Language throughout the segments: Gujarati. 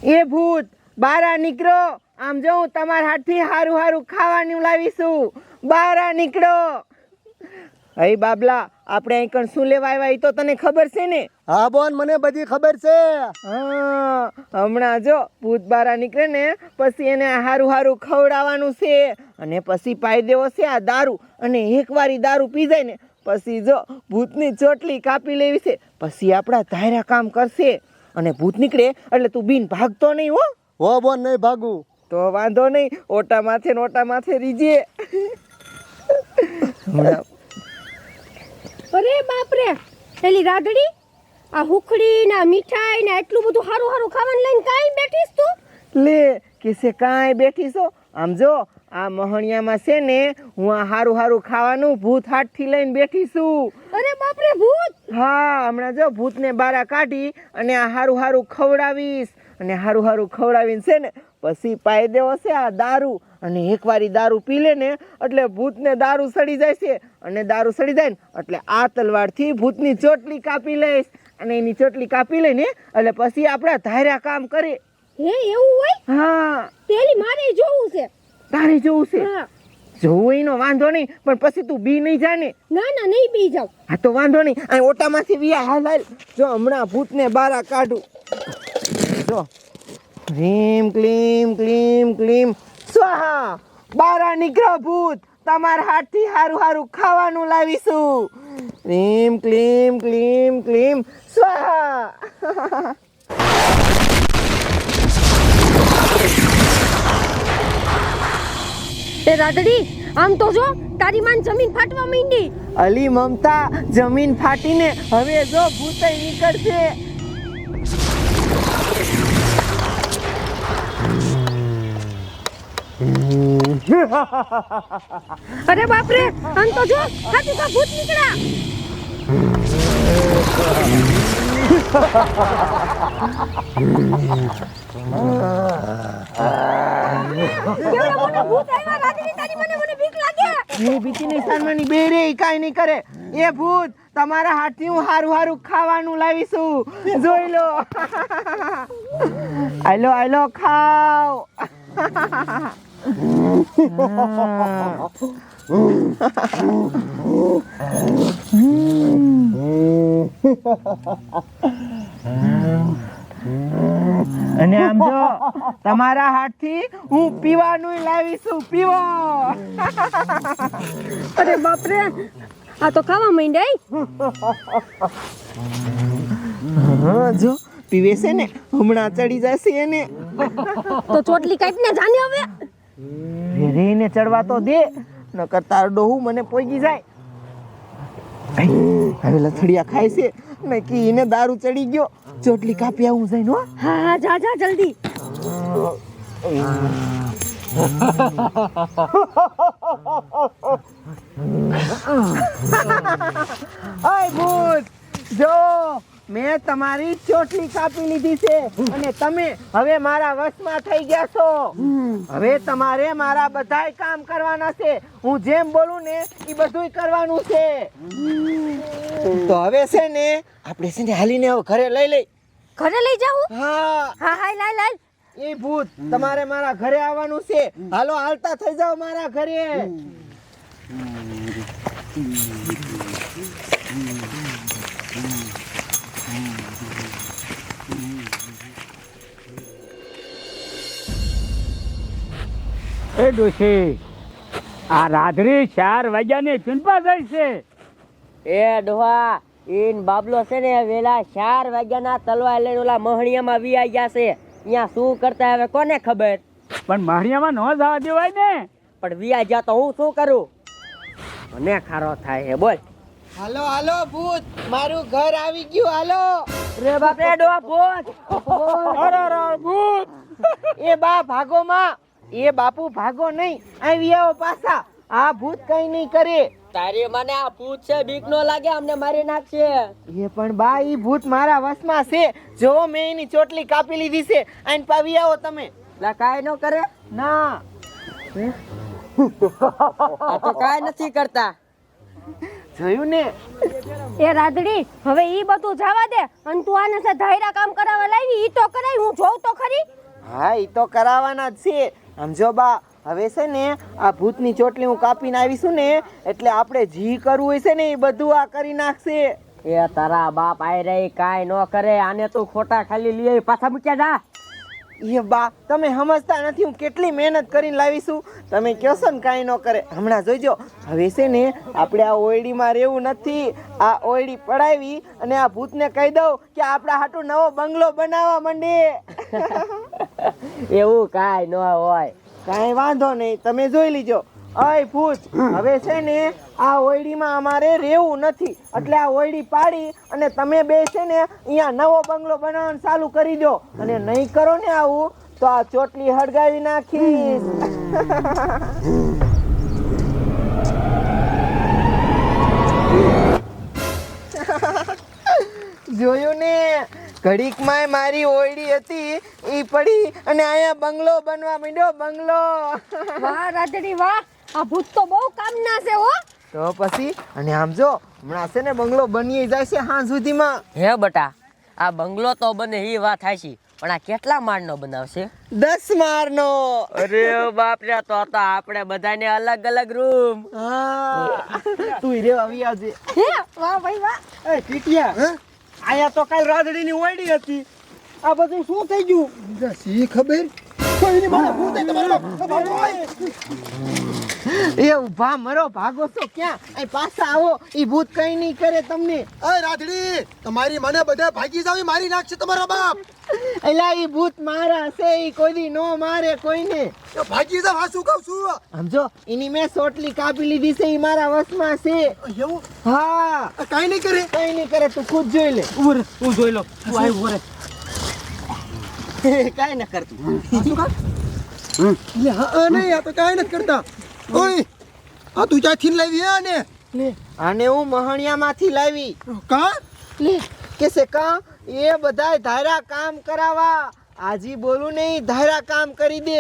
એ ભૂત બારા નીકળો. આમ જો હું તમારા હાથથી હારું હારું ખાવાનું લાવીશું. બારા નીકળો. હઈ બાબલા, આપણે અહીં કણ શું લેવા આવ્યા એ તો તને ખબર છે ને? હા બોન, મને બધી ખબર છે. હા, હમણાં જો ભૂત બારા નીકળે ને પછી એને હારું હારું ખવડાવવાનું છે અને પછી પાઈ દેવો છે આ દારૂ. અને એકવાર ઈ દારૂ પી જાય ને પછી જો ભૂતની ચોટલી કાપી લેવી છે. પછી આપણા ધાર્યા કામ કરશે. અને ભૂત નીકળે એટલે તું બીન ભાગતો નહીં હો. હો બોન, નહીં ભાગું. તો વાંધો નહીં, ઓટા માથે રીજે. હમણાં અરે બાપ રે, પેલી રાધડી આ હુખડી ના મીઠાઈ ને એટલું બધું હારું હારું ખાવાનું લઈને કાઈ બેઠીસ તું? લે કેસે કાંઈ બેઠી છો? આમ જો આ મહણિયામાં છે ને હું આ હારું હારું ખાવાનું ભૂત હાથથી લઈને બેઠી છું. અરે બાપ રે, ભૂત! હા, હમણાં જો ભૂતને બારા કાઢી અને આ હારું હારું ખવડાવીશ. અને હારું હારું ખવડાવીને છે ને પછી પાઈ દેવો છે આ દારૂ. અને એકવાર ઈ દારૂ પી લે ને એટલે ભૂતને દારૂ સડી જાય છે. અને દારૂ સડી જાય ને એટલે આ તલવારથી ભૂતની ચોટલી કાપી લઈશ. અને એની ચોટલી કાપી લઈને એટલે પછી આપણા ધાર્યા કામ કરે. હે, એવું હોય? હા, પેલી મારે જોવું છે. તારે જોવું છે? હા. જોવું એનો વાંધો નહીં, પણ પછી તું બી નહીં જાને. ના ના, નહીં બી જાવ. હા તો વાંધો નહીં, અહીં ઓટામાંથી વિયા હાલ હાલ. જો હમણાં ભૂતને બારા કાઢું. જો ક્લીમ ક્લીમ ક્લીમ ક્લીમ સ્વાહા. બારા નીકળો ભૂત, તમારા હાથથી હારું હારું ખાવાનું લાવીશું. ક્લીમ ક્લીમ ક્લીમ ક્લીમ સ્વાહા. એ રાધડી, આમ તો જો તારી માન જમીન ફાટવા માંડી. અલી મમતા, જમીન ફાટીને હવે જો ભૂતય નીકળશે. અરે બાપ રે, આમ તો જો હાચું કા ભૂત નીકળ્યા. કેવડા મોટા ભૂત આવ્યા રાધડી, તારી મને બીક લાગે. એ બીકીની સાનમાની બેરે કાઈ નહીં કરે. એ ભૂત, તમારા હાથથી હું હારું હારું ખાવાનું લાવીશું. જોઈ લો. આલો આલો ખાઓ. અને આમ જો તમારા હાથથી હું પીવાનું લાવીશું. પીવો. અરે બાપ રે, આ તો ખાવા માંડ્યા. હા, જો પીવે છે ને હમણાં ચડી જશે એને. તો ચોટલી કાઢીને જાને હવે. રેને ચડવા તો દે, નકર તાર ડોહું મને પોગી જાય. હવે લથડિયા ખાય છે ને કે એને દારૂ ચડી ગયો. ચોટલી કાપી આવું જઈને હો. હા હા, જા જા જલ્દી. ઓય ભૂત, જો મેં તમારી ચોટલી કાપી લીધી છે અને તમે હવે મારા વશમાં થઈ ગયા છો. હવે તમારે મારા બધાય કામ કરવાના છે. હું જેમ બોલું ને એ બધુંય કરવાનું છે. તો હવે છે ને આપણે છે ને હાલીને હવે ઘરે લઈ લઈ. ઘરે લઈ જાઉં? હા હા હા, લાલ લાલ. એ ભૂત, તમારે મારા ઘરે આવવાનું છે. હાલો, હાલતા થઈ જાઓ મારા ઘરે. એ ડોશી, આ રાધડી 4 વાગ્યાની ચૂંટવા જાય છે. એ ડોહા, ઈન બાબલો છે ને વેલા 4 વાગ્યાના તલવાર લઈને ઓલા મહણિયામાં વી ગયા છે. અહીંયા શું કરતા હવે કોને ખબર. પણ મારિયામાં ન જવા દેવાય ને. પણ વી ગયા તો હું શું કરું? મને ખારો થાય છે. બોલ. હાલો હાલો ભૂત, મારું ઘર આવી ગયું. હાલો. રે બાપ રે ડોહા, ભૂત. ભૂત! એ બા ભાગો માં. એ બાપુ ભાગો નહીં, આવી આવો પાછા. આ ભૂત કઈ નહીં કરે. તારી મને આ ભૂત છે, બીક નો લાગે, અમને મારી નાખશે. એ પણ બા, ઈ ભૂત મારા વશમાં છે. જો મેં એની ચોટલી કાપી લીધી છે. આઈને પાવી આવો તમે. લા કાઈ નો કરે? ના, આ તો કાઈ નથી કરતા. જોયું ને? એ રાધડી હવે ઈ બધું જવા દે અને તું આને સે ધાયરા કામ કરાવવા લાવી ઈ તો કરાય હું જોઉં તો ખરી. હા એ તો કરાવવાના જ છે. સમજો બા, હવે છે ને આ ભૂતની ચોટલી હું કાપીને આવીશું ને એટલે આપણે જી કરવું હોય છે ને એ બધું આ કરી નાખશે. એ તારા બાપ આઈ રહી કાંઈ ન કરે, આને તું ખોટા ખાલી લઈ આવી પાછા મૂક્યા જા. એ બા તમે સમજતા નથી હું કેટલી મહેનત કરીને લાવીશું. તમે કહો છો ને કાંઈ ન કરે. હમણાં જોઈજો, હવે છે ને આપણે આ ઓયડીમાં રહેવું નથી. આ ઓયડી પડાવી અને આ ભૂતને કહી દઉં કે આપણા હાટુ નવો બંગલો બનાવવા માંડે. એવું કાંઈ ન હોય. કાંઈ વાંધો નહીં, તમે જોઈ લીજો. અય ભૂત, હવે છે ને આ ઓયડીમાં અમારે રહેવું નથી એટલે આ ઓયડી પાડી અને તમે બે છે ને અહીંયા નવો બંગલો બનાવવાનું ચાલુ કરી દો. અને નહીં કરો ને આવું તો આ ચોટલી હળગાવી નાખીશ. જોયું ને, ઘડીકમાં મારી ઓયડી હતી ઈ પડી અને અહીંયા બંગલો બનવા માંડ્યો. બંગલો. વાહ રાધડી વાહ, આ ભૂત તો બહુ કામના છે હો. તો પછી અને આમ જો હમણાં છે ને બંગલો બની જાય છે હાં સુધીમાં. હે બટા, આ બંગલો તો બને એ વાત થાય પણ આ કેટલા માળનો બનાવશે? 10 માળનો. અરે બાપ રે, તો આપણે બધાને અલગ અલગ રૂમ. હા તું રે આવી આવજે. હે વાહ ભાઈ વાહ. એ ટીટિયા, આયા તો કાલ રાધડીની ઓયડી હતી. આ બધું શું થઈ ગયું? સી ખબર કોઈની મને ભૂત હે તમારો બાપ. એ ઊભા મરો, ભાગો છો ક્યાં? અહીં પાછા આવો, ઈ ભૂત કઈ નહીં કરે તમને. અય રાધડી, તમારી મને બધા ભાગી જાવ, મારી નાખશે તમારો બાપ. એલા ઈ ભૂત મારા છે, ઈ કોઈ દી નો મારે કોઈને. તો ભાગી જાવ, આ શું કહું છું? સમજો, એની મેં સોટલી કાપી લીધી છે, ઈ મારા વશમાં છે. એવું હા, કાઈ નહીં કરે. કઈ નહીં કરે, તું ખુદ જોઈ લે. હું જોઈ લો. તું આવી ઉભો રહે. કાઈ ન કરતું. લે હા નહીં, આ તો કાઈ નથી કરતા. ઓય, આ તું ક્યાંથી લાવી હે આને? લે, આને હું મહણિયામાંથી લાવી. કા લે, કેસે કા એ બધાય ધારા કામ કરાવા. આજી બોલું નહીં, ધારા કામ કરી દે.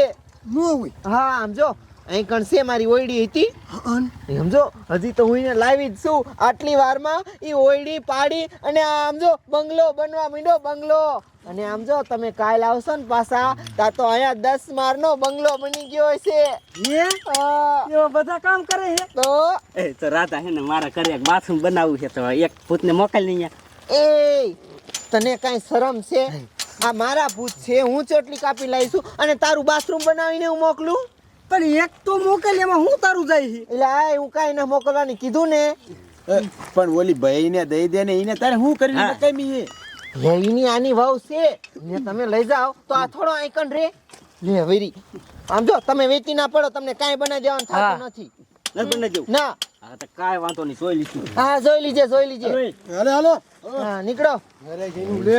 નો હોય. હા સમજો, અહીં કણસે મારી ઓયડી હતી. અન સમજો, હજી તો હું એને લાવી જ છું. આટલી વારમાં એ ઓયડી પાડી અને આ સમજો બંગલો બનવા માંડ્યો. બંગલો. અને આમ જો તમે કાલ આવશો ને પાછા તા તો અહીંયા 10 માળનો બંગલો બની ગયો હશે. હા. એવા બધા કામ કરે છે. તો એ તો રાધા હે ને મારા ઘરે એક બાથરૂમ બનાવવું છે તો એક ભૂતને મોકલી અહીંયા. એ તને કઈ શરમ છે? આ મારા ભૂત છે, હું ચોટલી કાપી લાવીશું અને તારું બાથરૂમ બનાવીને હું મોકલું? પણ એક તો મોકલ, એમાં હું તારું જાય છે. એટલે આ હું કાંઈ ન મોકલવાની કીધું ને. પણ ઓલી ભાઈને દઈ દે ને એને તારે શું કરવી હા. કમી એની આની વાવ છે ને તમે લઈ જાઓ તો આ થોડો આઈકન રે. લે વેરી, આમ જો તમે વેચી ના પડો, તમને કાંઈ બનાવી દેવાનું થતું નથી. નથી બને જવું. ના, હા તો કાંઈ વાંધો નહીં, જોઈ લીધું. હા જોઈ લીજે, જોઈ લીજે. હાલે હાલો. હા નીકળો. અરે જેનું લે.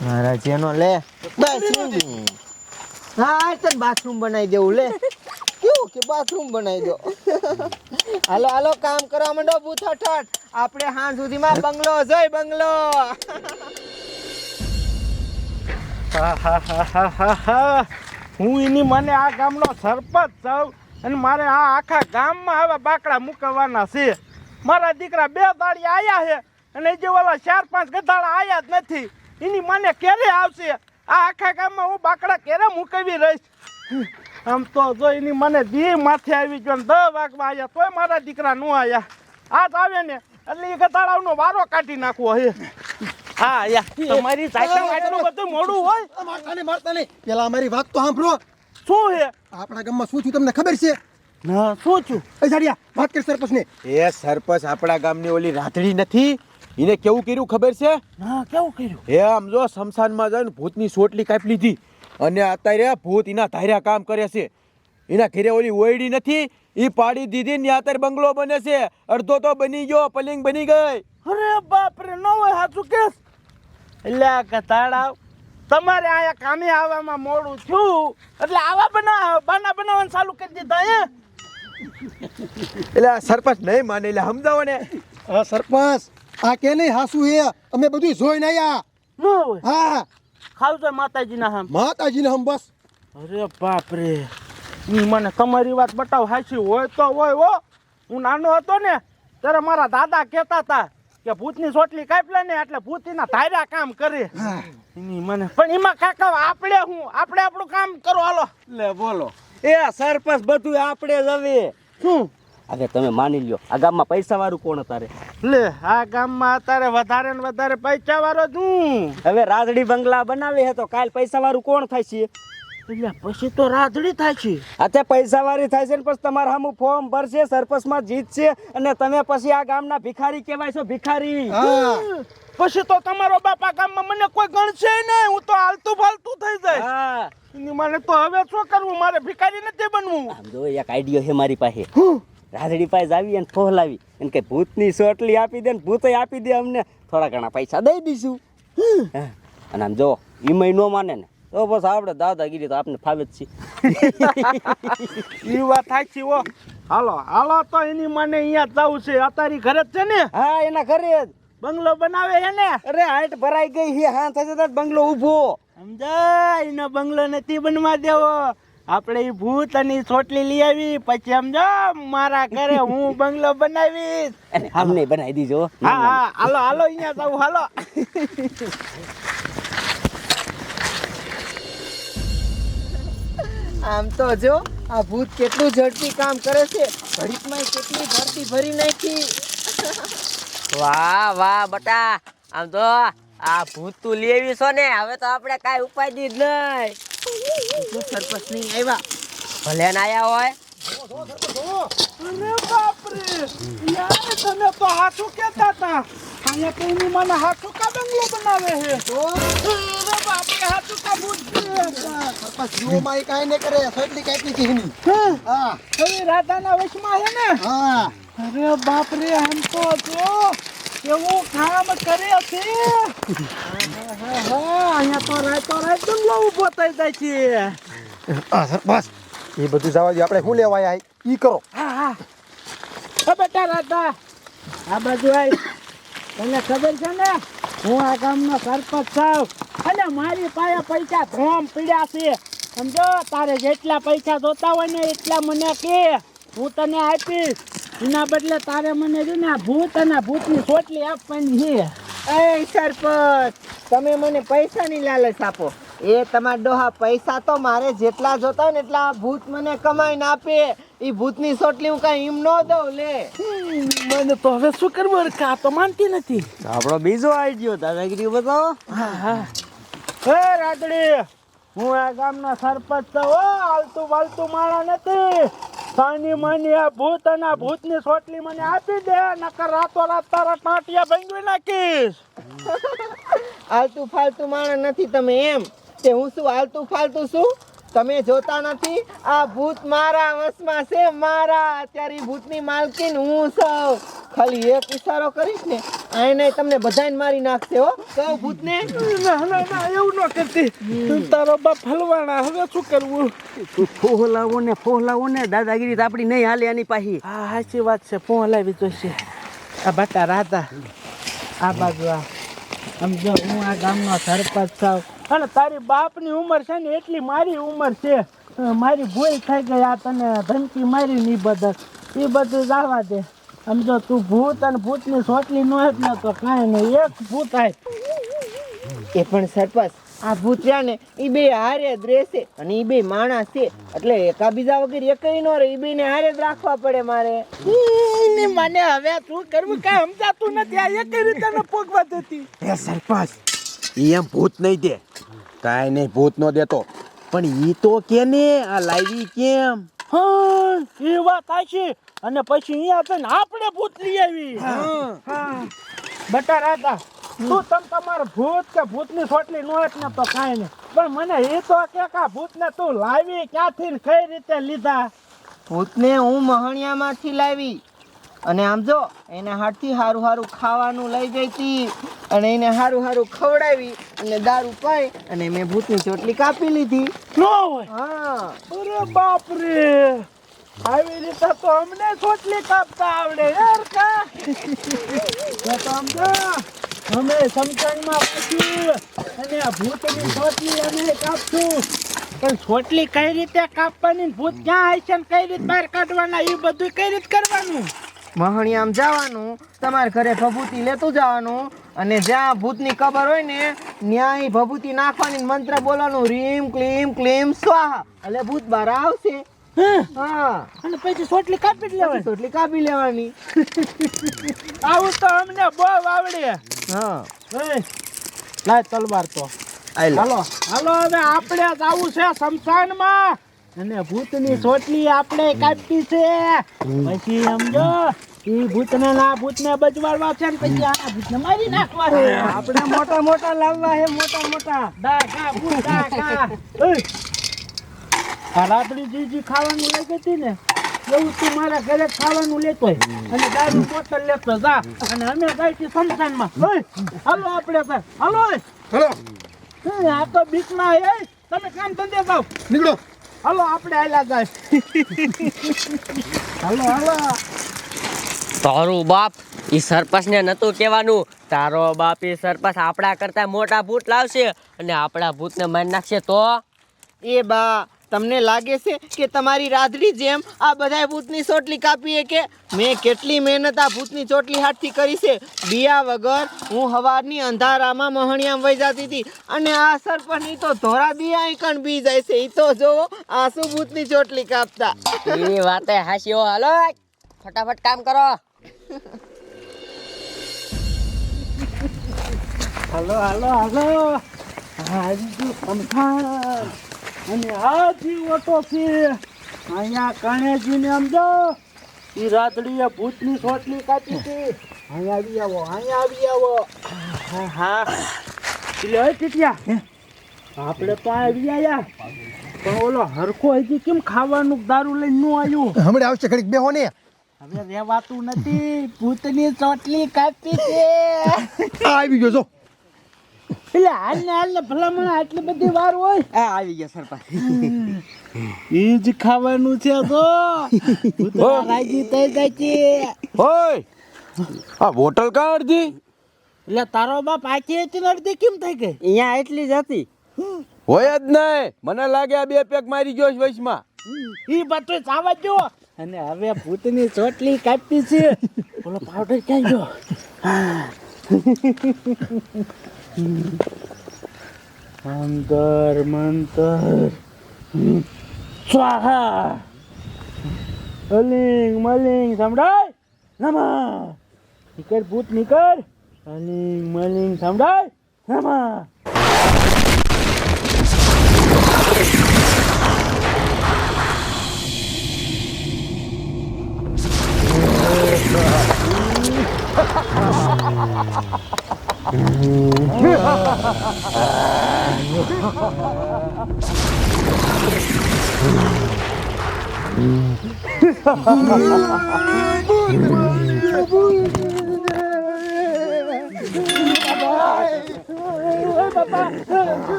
મારા જેનો લે બસ. હા આ તને બાથરૂમ બનાવી દેવું. લે કેવું કે બાથરૂમ બનાવી દો. હાલો હાલો કામ કરવા માંડો ભૂત હઠ. આપણે હાં સુધીમાં બંગલો જોઈ બંગલો. હું એની મને આ ગામનો સરપંચ છું અને મારે આ આખા ગામમાં હવે બાકડા મૂકવાના છે. મારા દીકરા 2 દાડી આયા છે અને જે ઓલા 4-5 ગધાડા આયા જ નથી. એની મને ક્યારે આવશે? આ આખા ગામમાં હું બાકડા ક્યારે મૂકવી રહીશ? આમ તો જો એની મને દી માથે આવી ગયો ને 10 વાગવા આવ્યા તોય મારા દીકરા ન આયા. આજ આવે ને એટલે એ ગધાડાનો વારો કાઢી નાખવો હે. હા યા તમારી સાઈકલ આટલું બધું મોડું હોય? મારતા નહીં. પેલા અમારી વાત તો સાંભળો. શું હે? આપણા ગામમાં શું થયું તમને ખબર છે? ના શું છું? એ જાડિયા વાત કર સરપંચ ને. એ સરપંચ આપણા ગામની ઓલી રાધડી નથી, એને કેવું કર્યું ખબર છે? ના કેવું કર્યું? એ આમ જો શમશાનમાં જઈને ભૂતની સોટલી કાપી લીધી અને અત્યારે ભૂત એના ધાર્યા કામ કરે છે. એના ઘરે ઓલી ઓયડી નથી, એ પાડી દીધી ને અત્યારે બંગલો બને છે. અડધો તો બની ગયો, પલિંગ બની ગઈ. અરે બાપ રે, ન હોય સાચું કેસ? એટલે કતાડા તમારે આયા કામે આવવામાં મોડું થયું એટલે આવા બાના બનાવવાનું ચાલુ કરી દીધા હે. એટલે આ સરપંચ નહીં માને એટલે સમજાવો ને. હા સરપંચ, આ કે નહીં હાસુ હે, અમે બધું જોઈને આયા. ન હોય હા ખાવ છે માતાજીના હામ. માતાજીને હમ બસ. અરે બાપ રે, ઈ મને તમારી વાત બતાવ હાચી હોય તો હોય હો. હું નાનો હતો ને ત્યારે મારા દાદા કહેતા હતા કે ભૂતની ચોટલી કાપલે ને એટલે ભૂતીના ધાર્યા કામ કરે એની મને પણ એમાં કાકા આપણે આપણું કામ કરો હાલો લે બોલો એ સરપંચ બધું આપણે જ હવે શું હવે તમે માની લ્યો આ ગામમાં પૈસા વાળું કોણ તારે લે આ ગામમાં અત્યારે વધારે ને વધારે પૈસા વાળો છું હવે રાજડી બંગલા બનાવે છે તો કાલ પૈસા વાળું કોણ થાય છે એટલે પછી તો રાધડી થાય છે અત્યારે પૈસા વાળી થાય છે ને પછી તમારે સામું ફોર્મ ભરશે સરપંચમાં જીતશે અને તમે પછી આ ગામના ભિખારી કહેવાય છો ભિખારી પછી તો તમારો બાપા ગામમાં મને કોઈ ગણશે નહીં હું તો હાલતું ફાલતું થઈ જાય હા એની મને તો હવે શું કરવું મારે ભિખારી નથી બનવું આમ જો એક આઈડિયો છે મારી પાસે રાધડી પાસે આવી અને ફોહલાવી એને કે ભૂતની સોટલી આપી દે ને ભૂતે આપી દે અમને થોડા ઘણા પૈસા દઈ દઈશું હા. અને આમ જો ઈમય ન માને ને તો બસ આપણે દાદાગીરી તો આપણે ફાવે જ છે એ વાત થાય છે ઓ હાલો તો એની મને અહીંયા જવું છે અત્યારે ઘરે જ છે ને હા એના ઘરે જ બંગલો બનાવે છે ને અરે હાઈટ ભરાઈ ગઈ છે હા થશે તો બંગલો ઊભો સમજાય એનો બંગલો નથી બનવા દેવો આપણે એ ભૂત અને ઈ ચોટલી લઈ આવી પછી સમજો મારા ઘરે હું બંગલો બનાવીશ અને અમને બનાવી દીજો હા હાલો અહીંયા જવું હાલો આમ તો જો આ ભૂત કેટલું ઝડપી કામ કરે છે ઘડીકમાં કેટલી ભરતી ભરી નાખી વાહ વાહ બટા આમ તો આ ભૂત તું લેવી છો ને હવે તો આપણે કાંઈ ઉપાય જ નહીં સરપંચ નહીં આવ્યા ભલે ના આયા હોય અરે બાપરે યાર તમે તો હાચું કહેતા હતા અહીંયા તો એની મને હાચું કા બંગલો બનાવે છે અરે બાપરે હાચું કા ભૂત છે સરપંચ જીવોમાં એ કાંઈ નહીં કરે સોટલી કાપી છે એની હા હવે રાધાના વશમાં છે ને હા અરે બાપરે આમ તો જો કેવું કામ કરે છે અહીંયા તો રાત બંગલો ઊભો થઈ જાય છે હા સરપંચ એ બધું જવા દે આપણે શું લેવા આવ્યા ઈ કરો હા બેટા રાધા આ બાજુ આય તને ખબર છે ને હું આ ગામનો સરપંચ છું અને મારી પાસે પૈસા ધોમ પીડ્યા છે સમજો તારે જેટલા પૈસા જોતા હોય ને એટલા મને કે હું તને આપીશ એના બદલે તારે મને છે ને ભૂત અને ભૂતની ચોટલી આપવાની છે એ સરપંચ તમે મને પૈસાની લાલચ આપો એ તમારા ડોહા પૈસા તો મારે જેટલા જોતા હોય ને એટલા ભૂત મને કમાઈને આપે એ ભૂતની સોટલી હું કઈ એમ ન દઉં લે મને તો હવે શું કરવું આ તો માનતી નથી આપણો બીજો આઈડિયો દાદાગીરી બતાવો હે રાતડી હું આ ગામના સરપંચ છું હો હાલતું વાલતું માણા નથી સાની માની આ ભૂત અને આ ભૂતની સોટલી મને આપી દે નકર રાતોરાત તારા ટાંટિયા ભાંગવી નાખીશ આલતું ફાલતું માણસ નથી તમે એમ તે હું શું આલતું ફાલતું શું તમે જોતા નથી આ ભૂત મારા વશમાં છે મારા અત્યારે ઈ ભૂતની માલકીન હું છું ખાલી એક ઈશારો કરીશ ને આને તમને બધાને મારી નાખશે હો કહું ભૂતને ના એવું ન કરતી તારો બાપ હલવાણા હવે શું કરવું ફોહલાવો ને દાદાગીરી તો આપણી નહીં હાલે આની પાહી હા સાચી વાત છે ફોન લાવી જોઈશે આ બટા રાધા આ બાજુ આ સમજો હું આ ગામનો સરપંચ છું અને તારી બાપની ઉંમર છે ને એટલી મારી ઉંમર છે મારી ભૂલ થઈ ગઈ આ તને ધમકી મારી ની બદલ એ બધું જવા દે સમજો તું ભૂત અને ભૂતની ચોટલી ન જ ને તો કાંઈ નહીં એક ભૂત આય એ પણ સરપંચ આ ભૂત રહ્યા ને એ બે હારે જ રહેશે અને એ બે માણસ છે એટલે એકાબીજા વગર એકઈ ન રહે એ બે ને હારે જ રાખવા પડે મારે મને હવે શું કરવું કાંઈ સમજાતું નથી આ એક રીતે ન પોગવા દેતી એ સરપંચ ઈ એમ ભૂત નહીં દે કાંઈ નહીં ભૂત નો દેતો પણ ઈ તો કે ને આ લાવી કેમ હા એ વાત છે અને પછી અહીંયા છે ને આપણે ભૂત લઈ આવી હા બટા રાધા તું તમારું ભૂત કે ભૂતની ચોટલી નો ને તો કાંઈ નહીં પણ મને એ તો કે કા ભૂતને તું લાવી ક્યાંથી ને કઈ રીતે લીધા ભૂતને હું મહણિયામાંથી લાવી અને આમ જો એને હાથથી સારું સારું ખાવાનું લઈ ગઈ હતી અને એને સારું સારું ખવડાવી અને દારૂ પાઈ અને મેં ભૂતની ચોટલી કાપી લીધી ન હોય હા અરે બાપ રે આવી રીતે તો અમને ચોટલી કાપતા આવડે યાર કા તો સમજો અમે સમજણમાં પછી અને આ ભૂતની ચોટલી અમે કાપશું પણ ચોટલી કઈ રીતે કાપવાની ભૂત ક્યાં આવી છે ને કઈ રીતે બહાર કાઢવાના એ બધું કઈ રીતે કરવાનું મહણિયામ જવાનું, તમારા ઘરે ભભૂતિ લેતું જવાનું, અને જ્યાં ભૂતની કબર હોય ને ન્યાય ભભૂતિ નાખવાની, મંત્ર બોલવાનું, રીમ ક્લીમ ક્લીમ સ્વાહા, એટલે ભૂત બહાર આવશે. હા, અને પછી સોટલી કાપી જ લેવાની. એટલી કાપી લેવાની. આવું તો અમને બહુ આવડે. હા, લાય તલવાર તો. હાલો હાલો, હવે આપણે જવું છે શમશાનમાં, અને ભૂતની સોટલી આપણે કાપી છે. પછી સમજો એ ભૂતને ના ભૂતને બચવાડવા છે, ને પછી આ ભૂતને મારી નાખવા છે. આપણે મોટા મોટા લાવવા છે, મોટા મોટા ડાકા ભૂત ડાકા. આ રાબડી જે ખાવાનું લઈ ગઈ હતી ને, એવું તું મારા ઘરે ખાવાનું લેતો હોય અને દારૂ બોટલ લેતો જા, અને અમે જાય છે શમશાનમાં. હાલો આપણે હાલો. હલો આ તો બીકમાં એ તમે કામ ધંધે જાઓ. નીકળો. હાલો આપણે આયલા જાય. હાલો હાલો. તારું બાપ ઈ સરપંચને નતું કહેવાનું. તારો બાપ ઈ સરપંચ આપણા કરતા મોટા ભૂત લાવશે અને આપણા ભૂતને મારી નાખશે તો. એ બા, તમને લાગે છે કે તમારી રાધડી જેમ આ બધાય ભૂતની ચોટલી કાપીએ કે? મેં કેટલી મહેનત આ ભૂતની ચોટલી હાથથી કરી છે. બિયા વગર હું હવારની અંધારામાં મહણિયામ વહી જતી હતી, અને આ સરપંચ ઈ તો ધોરા બિયા કણ બી જાય છે. ઈ તો જોવો આસુ ભૂતની ચોટલી કાપતા. એ વાતે હાસ્યો. હાલો ફટાફટ કામ કરો. હાલો હાલો હાલો. હાજી સમખાન અને હાજી ઓટો છે. અહીંયા કણેજીને સમજો એ રાતડીએ ભૂતની સોટલી કાપી હતી. અહીંયા આવી આવો, અહીંયા આવી આવો. હા એટલે હોય ટીટિયા, આપણે તો આવી આયા, પણ ઓલો હરખો હજી કેમ ખાવાનું દારૂ લઈને ન આવ્યું? હમણાં આવશે ઘડીક બેહો ને. હવે રેવાતું નથી, ભૂતની ચોટલી કાપી છે. આવી ગયો જો. એટલે હાલને ભલામણ આટલી બધી વાર હોય? આવી ગયા સરપંચ. ઈ જ ખાવાનું છે તો ભૂતના રાજી થઈ જાય છે. ઓય આ બોટલ કાં અડધી? એટલે તારો બાપ આખી હતી ને અડધી કેમ થઈ ગઈ? અહીંયા એટલી જ હતી. હોય જ નહીં, મને લાગે આ 2 પેક મારી ગયો છે વચમાં. ઈ બધું સાવા જો. અને હવે ભૂતની ચોટલી કાપી છે. બોલો પાવડર ક્યાં ગયો? મંતર મંતર સ્વાહા. અલિંગ મલિંગ સંભળાય નમઃ. નીકળ ભૂત નીકળ. અલિંગ મલિંગ સંભળાય નમઃ.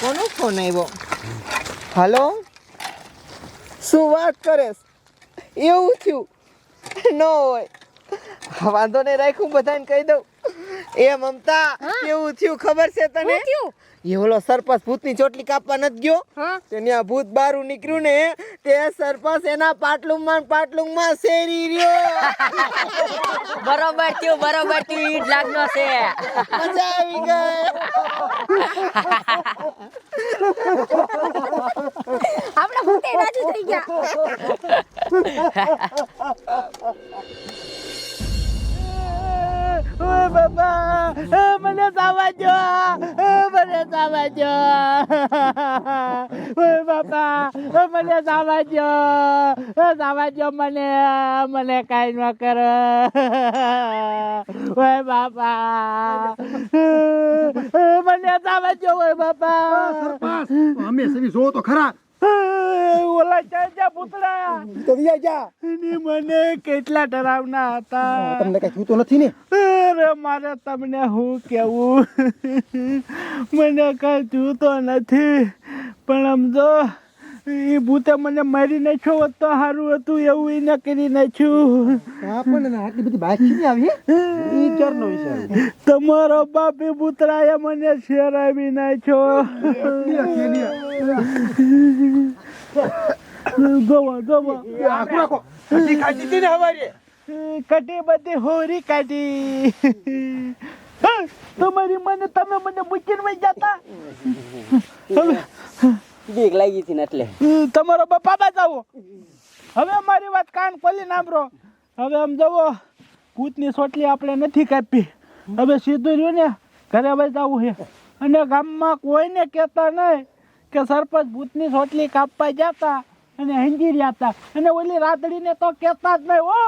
કોનો ફોન આવ્યો? હલો, શું વાત કરેસ? એવું થયું? ન હોય, વાંધો નહીં, રાખ્યું, બધાને કહી દઉં. એ મમતા, કેવું થયું ખબર છે તને? એ ઓલો સરપંચ ભૂતની ચોટલી કાપવા નથી ગયો, તેને આ ભૂત બારું નીકળ્યું ને, તે સરપંચ એના પાટલુંગમાં શેરી રહ્યો. બરોબર થયું ઈ જ લાગનો છે. મજા આવી ગઈ. આપણા ભૂતે રાજી થઈ ગયા. ઓય બાબા, મને સાવા જો, મને સાવા જો. ઓય બાબા, મને સાવા જો, મને કાઈ ન કરો. ઓય બાબા, મને સાવા જો. ઓય બાબા, અમે સવી જો તો ખરા. ઓલા ચાચા પુતળા તો વિયા જા. એની મને કેટલા ડરાવના હતા. તમને કઈ થયું તો નથી ને? અરે મારે તમને શું કેવું, મને કઈ થયું તો નથી, પણ સમજો એ ભૂતે મને મારી નાખ્યો હોત તો સારું હતું, એવું એને કરી નાખ્યું. આપણને આટલી બધી બાકી નહીં આવી ઈ ચારનો વિચાર. તમારો બાપી પુતરાએ મને શેરાવી નાખ્યો. જોવો જોવો આખું રાખો. હજી ખાધી હતી ને હવારે. કટી બધી હોરી કાઢી. તમારી મને તમે મને મૂકીને વઈ જતા. બીક લાગી હતી ને એટલે તમારો બાપા બતાવો. હવે મારી વાત કાન ખોલી સાંભળો. હવે આમ જવો, ભૂતની સોટલી આપણે નથી કાપી. હવે સીધું રહ્યું ને ઘરે વઈ જવું છે. અને ગામમાં કોઈને કહેતા નહીં કે સરપંચ ભૂતની સોટલી કાપવા જતા અને હંજી રહ્યા હતા. અને ઓલી રાતડીને તો કહેતા જ નહીં. ઓ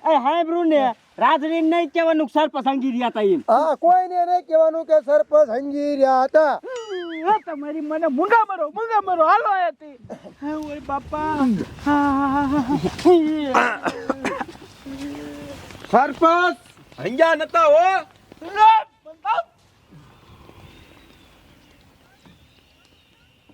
એ હાંભળ્યું ને, રાત્રિ નહીં કહેવાનું સરપંચ અંગી રહ્યા હતા એમ. હા, કોઈને નહીં કહેવાનું કે સરપંચ હંગી રહ્યા હતા. તમારી મને મૂંગા મરો હાલો હતી. ઓય બાપા. સરપંચ હંજા નતા હો. લો